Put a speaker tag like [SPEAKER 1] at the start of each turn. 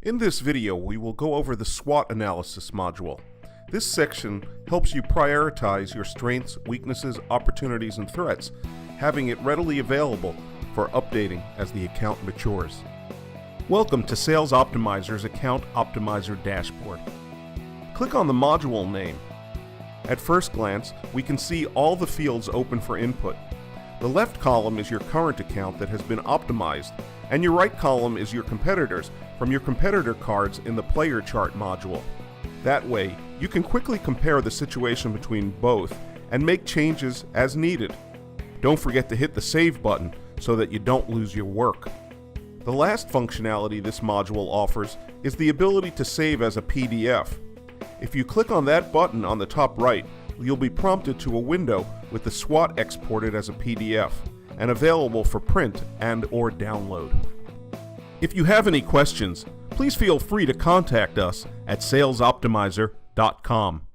[SPEAKER 1] In this video, we will go over the SWOT Analysis module. This section helps you prioritize your strengths, weaknesses, opportunities, and threats, having it readily available for updating as the account matures. Welcome to Sales Optimizer's Account Optimizer Dashboard. Click on the module name. At first glance, we can see all the fields open for input. The left column is your current account that has been optimized, and your right column is your competitors from your competitor cards in the Player Chart module. That way, you can quickly compare the situation between both and make changes as needed. Don't forget to hit the Save button so that you don't lose your work. The last functionality this module offers is the ability to save as a PDF. If you click on that button on the top right, you'll be prompted to a window with the SWOT exported as a PDF and available for print and/or download. If you have any questions, please feel free to contact us at salesoptimizer.com.